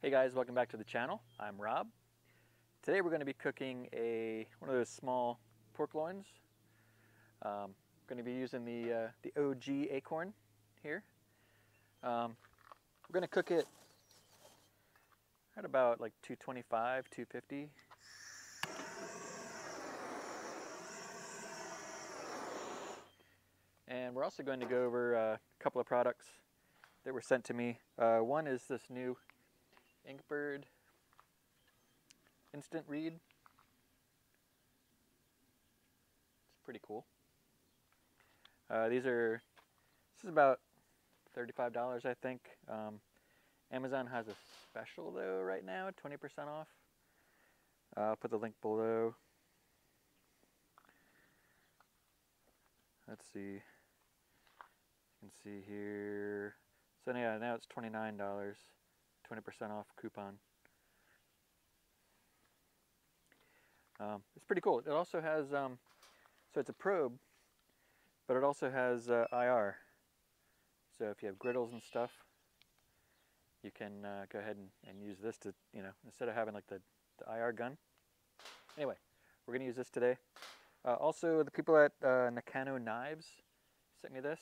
Hey guys, welcome back to the channel. I'm Rob. Today we're going to be cooking one of those small pork loins. Going to be using the OG acorn here. We're going to cook it at about like 225, 250. And we're also going to go over a couple of products that were sent to me. One is this new Inkbird Instant Read. It's pretty cool. This is about $35, I think. Amazon has a special though right now, 20% off. I'll put the link below. Let's see. You can see here. So yeah, now it's $29, 20% off coupon. It's pretty cool. It also has, so it's a probe, but it also has IR. So if you have griddles and stuff, you can go ahead and use this to, instead of having like the IR gun. Anyway, we're going to use this today. Also, the people at Nakano Knives sent me this.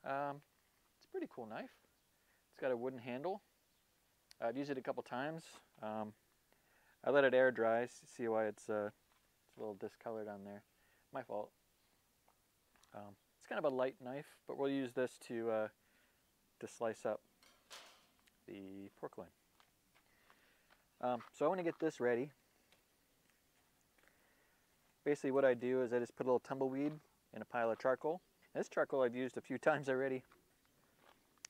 It's a pretty cool knife. It's got a wooden handle. I've used it a couple times. I let it air dry. See why it's a little discolored on there. My fault. It's kind of a light knife, but we'll use this to slice up the pork loin. So I want to get this ready. Basically what I do is I just put a little tumbleweed in a pile of charcoal. And this charcoal I've used a few times already.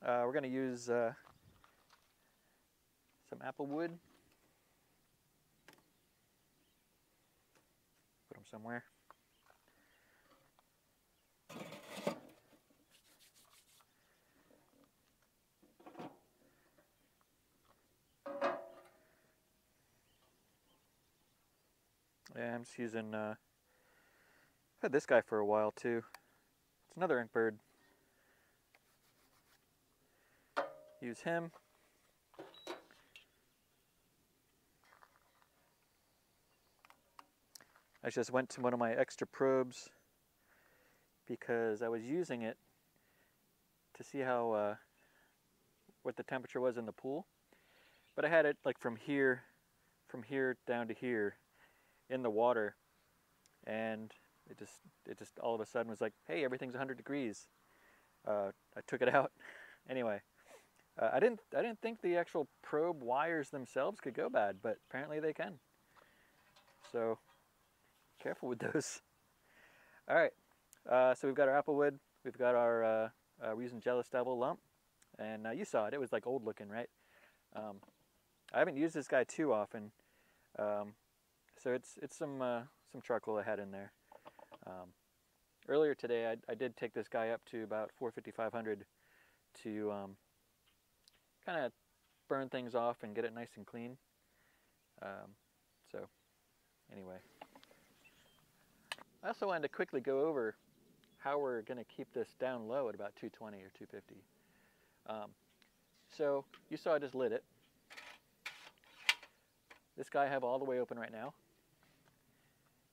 We're going to use some apple wood. Put them somewhere. Yeah, I'm just using, I've had this guy for a while too. It's another Inkbird. Use him. I just went to one of my extra probes because I was using it to see how, what the temperature was in the pool. But I had it like from here down to here in the water, and it just all of a sudden was like, hey, everything's 100 degrees. I took it out. Anyway, I didn't think the actual probe wires themselves could go bad, but apparently they can. So careful with those. All right, so we've got our apple wood. We've got our we're using jealous devil lump, and you saw it. It was like old looking, right? I haven't used this guy too often. So it's some charcoal I had in there. Earlier today, I did take this guy up to about 450, 500 to kind of burn things off and get it nice and clean. So anyway, I also wanted to quickly go over how we're going to keep this down low at about 220 or 250. So you saw I just lit it. This guy I have all the way open right now.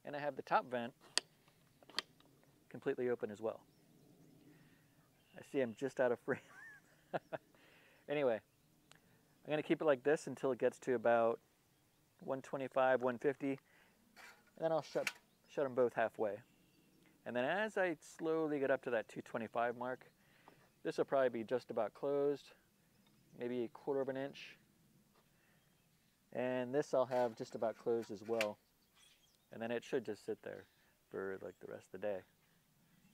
And I have the top vent completely open as well. I see I'm just out of frame. Anyway, I'm going to keep it like this until it gets to about 125, 150. And then I'll shut them both halfway. And then as I slowly get up to that 225 mark, this will probably be just about closed, maybe 1/4 of an inch. And this I'll have just about closed as well. And then it should just sit there for like the rest of the day.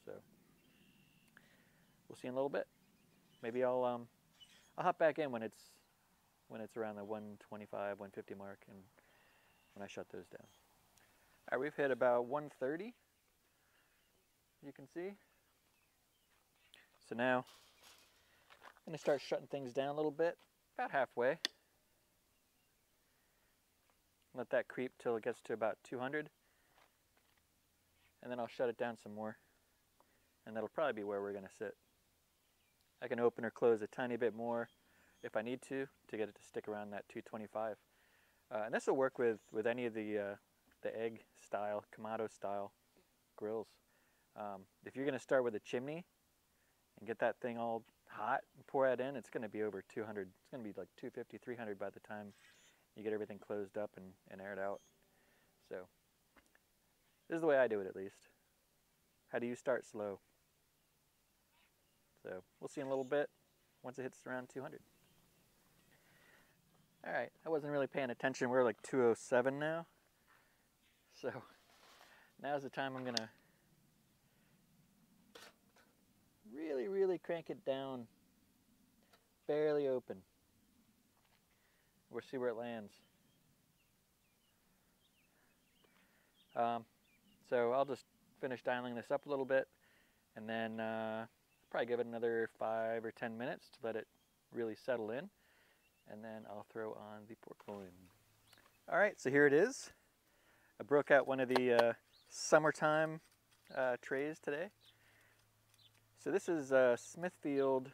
So we'll see in a little bit. Maybe I'll hop back in when it's around the 125, 150 mark, and when I shut those down. All right, we've hit about 130. You can see. So now I'm going to start shutting things down a little bit, about halfway. Let that creep till it gets to about 200. And then I'll shut it down some more. And that'll probably be where we're going to sit. I can open or close a tiny bit more if I need to get it to stick around that 225. And this will work with any of the egg style, Kamado style grills. If you're going to start with a chimney and get that thing all hot and pour that in, it's going to be over 200. It's going to be like 250, 300 by the time you get everything closed up and aired out. So this is the way I do it, at least. How do you start slow? So we'll see in a little bit once it hits around 200. All right, I wasn't really paying attention. We're like 207 now. So now's the time I'm gonna really crank it down, barely open. We'll see where it lands. So I'll just finish dialing this up a little bit, and then probably give it another 5 or 10 minutes to let it really settle in, and then I'll throw on the pork loin. All right, so here it is. I broke out one of the summertime trays today. So this is Smithfield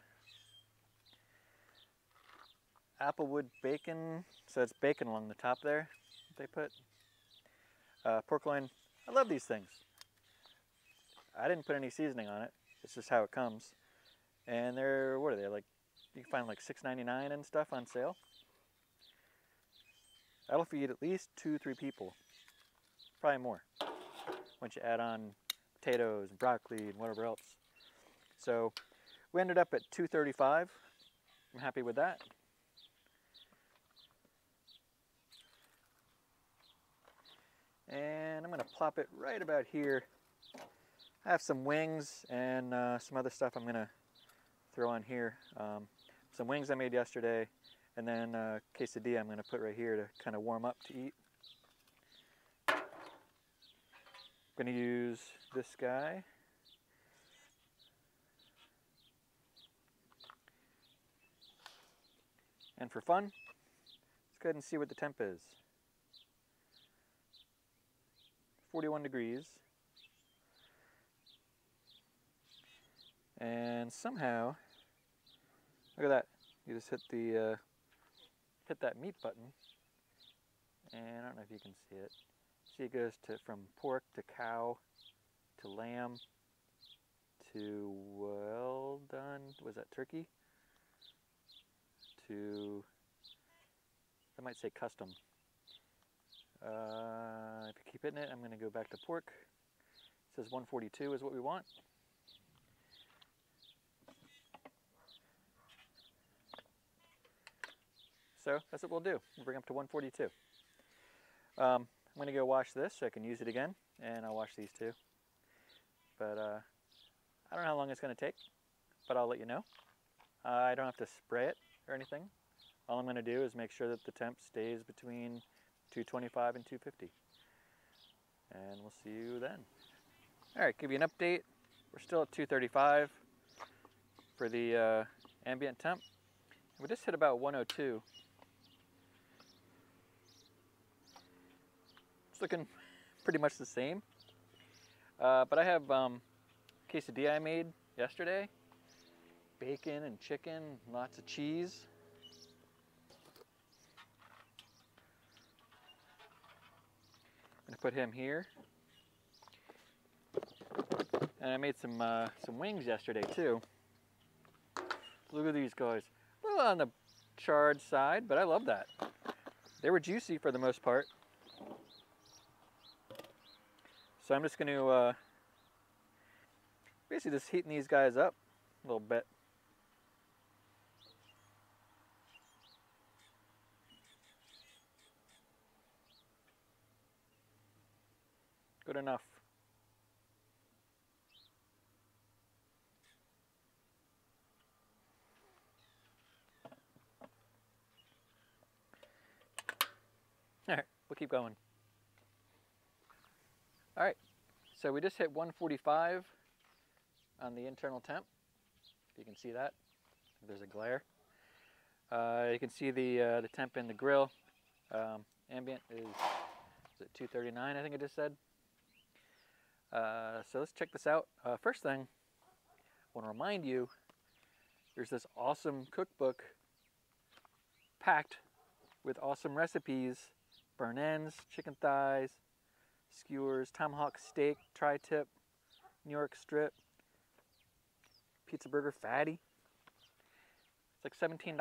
Applewood bacon. So it's bacon along the top there they put. Pork loin. I love these things. I didn't put any seasoning on it. It's just how it comes. And they're, what are they, like, you can find like $6.99 and stuff on sale. That'll feed at least 2-3 people. Probably more. Once you add on potatoes and broccoli and whatever else. So we ended up at $2.35. I'm happy with that. And I'm going to plop it right about here. I have some wings and some other stuff I'm going to throw on here. Some wings I made yesterday, and then quesadilla I'm going to put right here to kind of warm up to eat. I'm going to use this guy. And for fun, let's go ahead and see what the temp is. 41 degrees. And somehow, look at that. You just hit the hit that meat button, and I don't know if you can see it. See, it goes from pork to cow to lamb to well done. Was that turkey? To, I might say custom. If you keep hitting it, I'm going to go back to pork. It says 142 is what we want. So that's what we'll do. We'll bring up to 142. I'm going to go wash this so I can use it again, and I'll wash these too. But I don't know how long it's going to take, but I'll let you know. I don't have to spray it or anything. All I'm going to do is make sure that the temp stays between 225 and 250. And we'll see you then. All right, give you an update. We're still at 235 for the ambient temp. We just hit about 102. It's looking pretty much the same. But I have quesadilla I made yesterday. Bacon and chicken, lots of cheese. I'm gonna put him here. And I made some wings yesterday too. Look at these guys. A little on the charred side, but I love that. They were juicy for the most part. So I'm just going to basically just heating these guys up a little bit. Good enough. All right, we'll keep going. All right, so we just hit 145 on the internal temp. If you can see that, there's a glare. You can see the temp in the grill. Ambient is it 239? I think I just said. So let's check this out. First thing, I want to remind you, there's this awesome cookbook packed with awesome recipes: burn ends, chicken thighs, skewers, tomahawk steak, tri-tip, New York strip, pizza burger fatty. It's like $17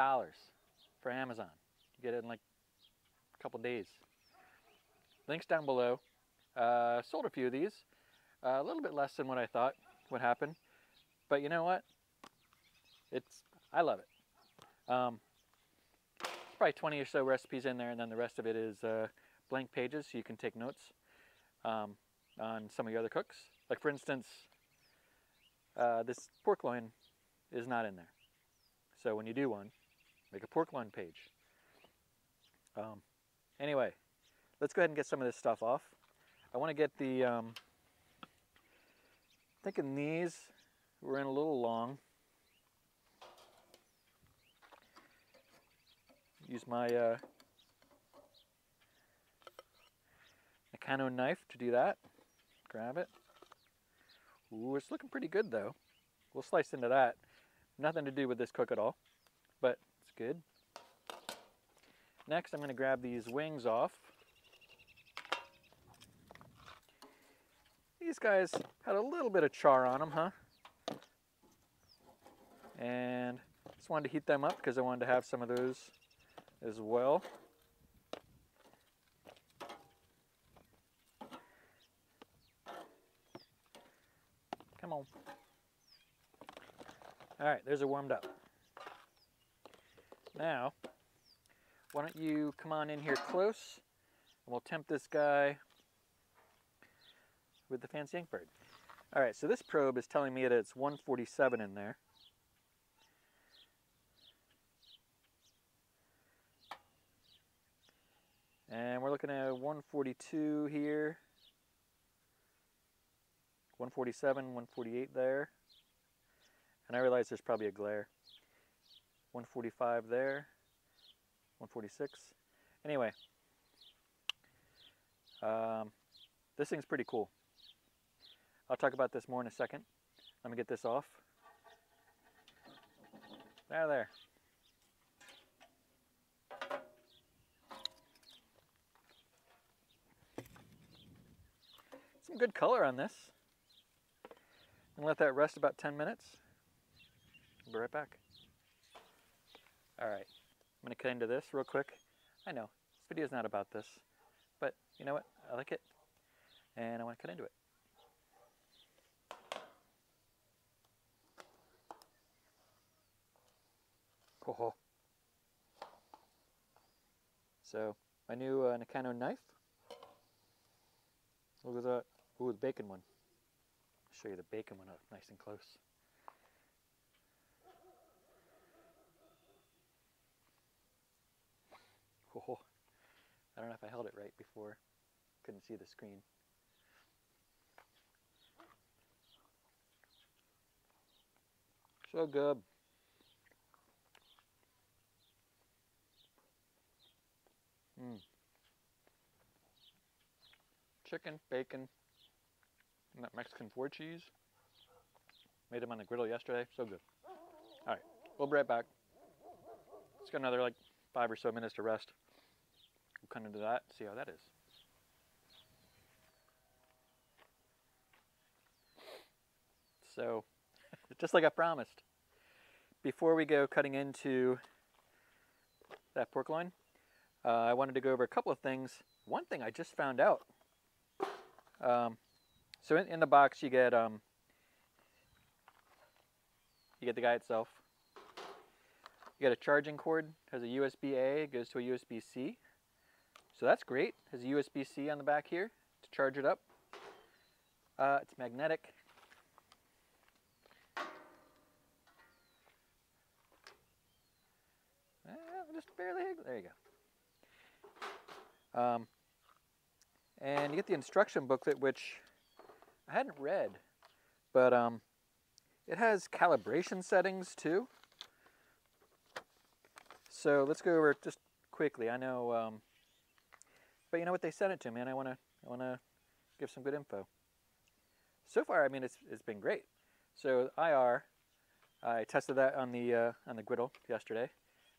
for Amazon. You get it in like a couple days. Links down below. Sold a few of these. A little bit less than what I thought would happen. But you know what? I love it. Probably 20 or so recipes in there, and then the rest of it is blank pages, so you can take notes on some of your other cooks. Like for instance, this pork loin is not in there. So when you do one, make a pork loin page. Anyway, let's go ahead and get some of this stuff off. I want to get the, thinking these were in a little long. Use my Nakano knife to do that. Grab it. Ooh, it's looking pretty good though. We'll slice into that. Nothing to do with this cook at all, but it's good. Next, I'm going to grab these wings off. These guys had a little bit of char on them, huh? And just wanted to heat them up because I wanted to have some of those as well. Come on. All right, those are warmed up. Now, why don't you come on in here close, and we'll temp this guy with the fancy Inkbird. All right, so this probe is telling me that it's 147 in there. And we're looking at 142 here, 147, 148 there. And I realize there's probably a glare. 145 there, 146. Anyway, this thing's pretty cool. I'll talk about this more in a second. Let me get this off. There. Some good color on this. I'm gonna let that rest about 10 minutes. I'll be right back. All right, I'm gonna cut into this real quick. I know, this video is not about this, but you know what? I like it, and I wanna cut into it. Oh. So, my new Nakano knife. Look at that. Ooh, the bacon one. I'll show you the bacon one up nice and close. Oh, I don't know if I held it right before. Couldn't see the screen. So good. Chicken, bacon, and that Mexican 4 cheese. Made them on the griddle yesterday. So good. All right, we'll be right back. It's got another like 5 or so minutes to rest. We'll cut into that, see how that is. So, just like I promised, before we go cutting into that pork loin, I wanted to go over a couple of things. One thing I just found out. So in the box you get the guy itself. You get a charging cord. Has a USB-A, goes to a USB-C. So that's great. Has a USB-C on the back here to charge it up. It's magnetic. Just barely. There you go. And you get the instruction booklet, which I hadn't read, but it has calibration settings too. So let's go over it just quickly. I know, but you know what? They sent it to me, and I want to give some good info. So far, I mean, it's been great. So IR, I tested that on the griddle yesterday.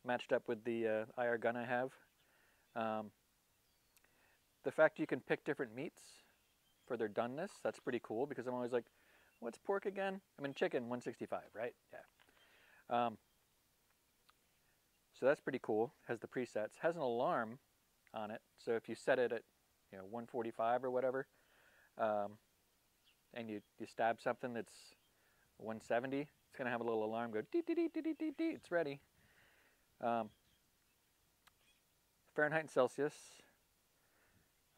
matched up with the IR gun I have. The fact you can pick different meats for their doneness, that's pretty cool, because I'm always like, what's pork again? I mean, chicken, 165, right? Yeah. So that's pretty cool. Has the presets. Has an alarm on it. So if you set it at 145 or whatever, and you stab something that's 170, it's gonna have a little alarm go dee dee dee dee dee dee. It's ready. Fahrenheit and Celsius.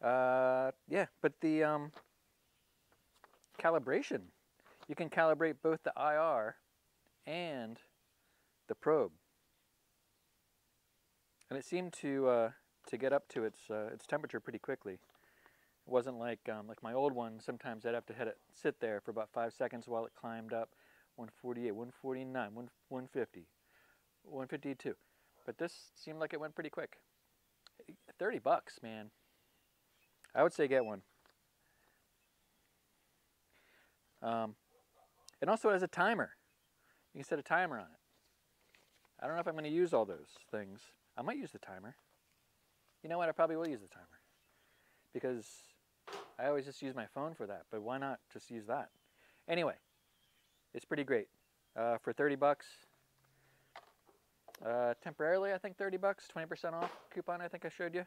Yeah, but the calibration, you can calibrate both the IR and the probe, and it seemed to get up to its temperature pretty quickly. It wasn't like my old one. Sometimes I'd have to sit there for about 5 seconds while it climbed up 148, 149, 150, 152. But this seemed like it went pretty quick. $30, man. I would say get one. It also has a timer. You can set a timer on it. I don't know if I'm going to use all those things. I might use the timer. You know what? I probably will use the timer, because I always just use my phone for that. But why not just use that? Anyway, it's pretty great. For $30, temporarily I think $30, 20% off coupon I think I showed you.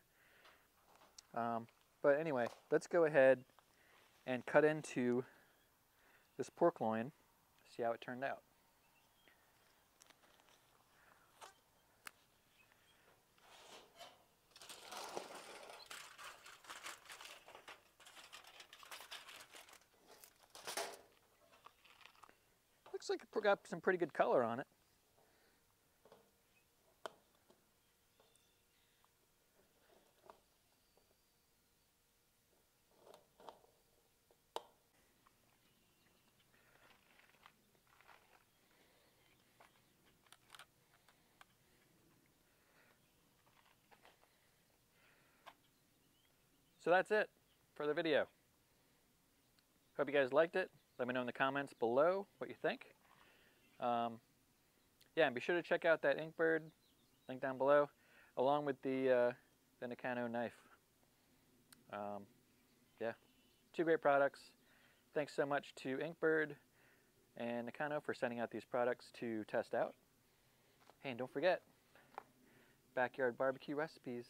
But anyway, let's go ahead and cut into this pork loin, see how it turned out. Looks like it got some pretty good color on it. So that's it for the video. Hope you guys liked it. Let me know in the comments below what you think. Yeah, and be sure to check out that Inkbird, link down below, along with the Nakano knife. Yeah, 2 great products. Thanks so much to Inkbird and Nakano for sending out these products to test out. Hey, and don't forget, backyard barbecue recipes.